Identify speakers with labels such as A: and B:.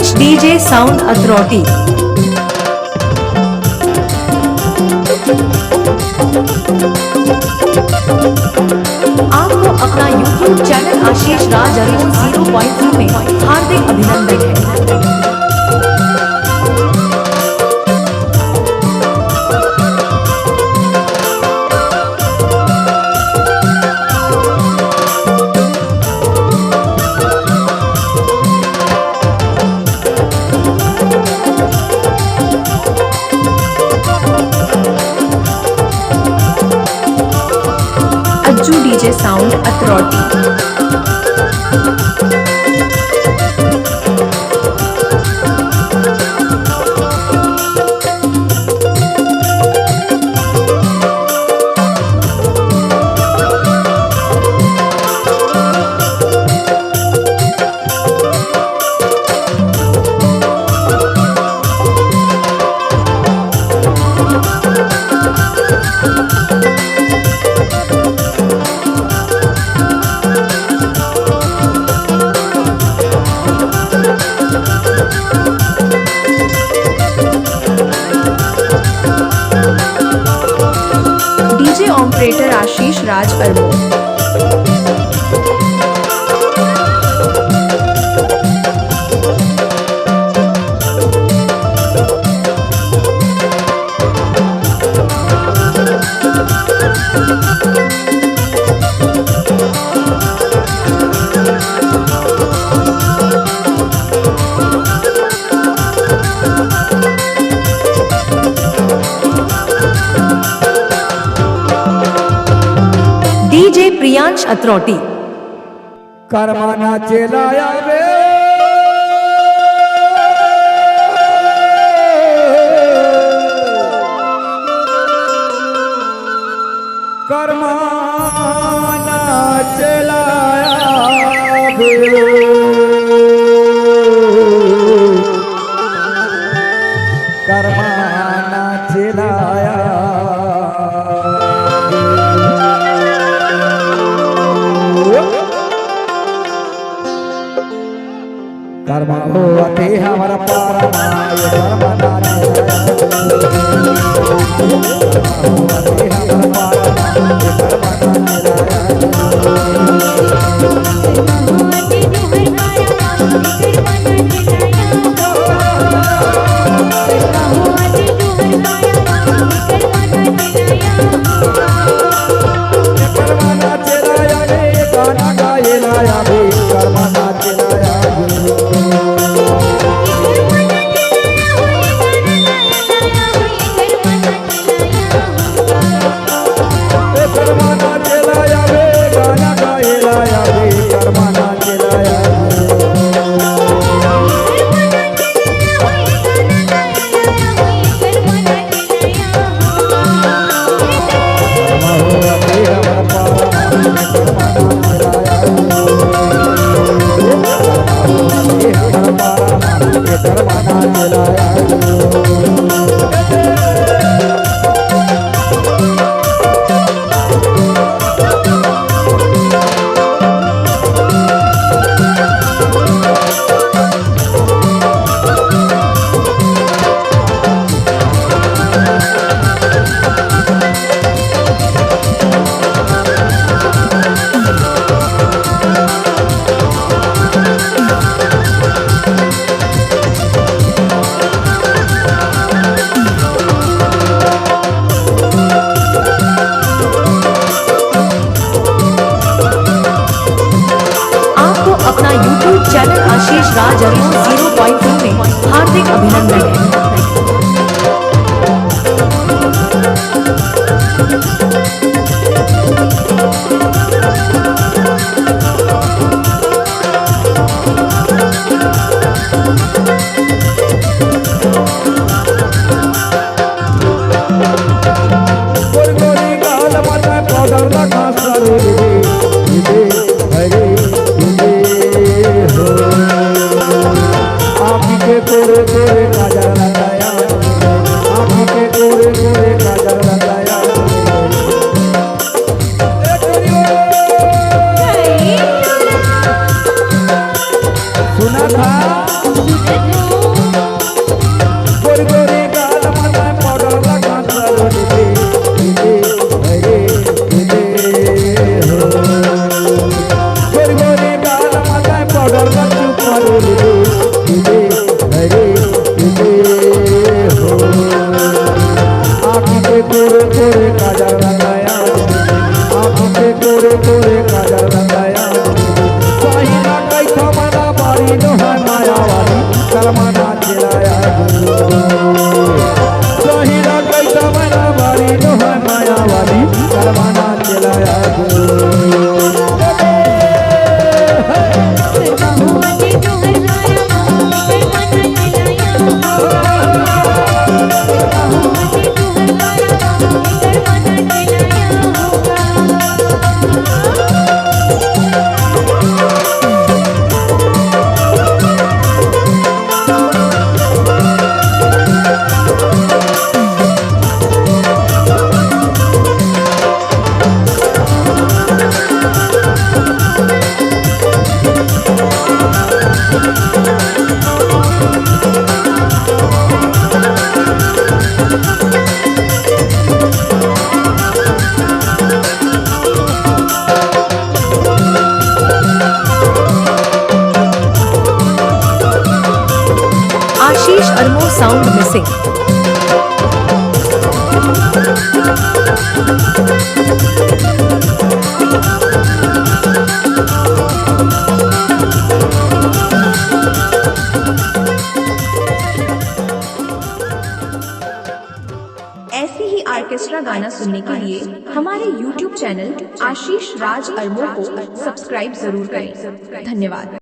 A: Priyansh DJ sound authority. आपको अपना YouTube channel Ashish Raj Arun 0.2 में हार्दिक अभिनंदन है। Ajju DJ sound authority. Operator Ashish Raj Arun. DJ Priyansh authority.
B: करमाना चलाया रे करमाना चलाया रे करमाना चलाया कर्मा हो अते हमारा पारमा ये कर्मा नारे अते हमारा पारमा ये कर्मा नारे चलाया रे गाना गाए लाया रे कर्मा नाचे लाया
A: अपना YouTube चैनल आशीष राज अरुण 0.2 में हार्दिक अभिनंदन है।
B: कोरे कोरे काजल लगा
A: अरमोर साउंड मिसिंग।
C: ऐसे ही ऑर्केस्ट्रा गाना सुनने के लिए हमारे YouTube चैनल आशीष राज अरमोर को सब्सक्राइब जरूर करें। धन्यवाद।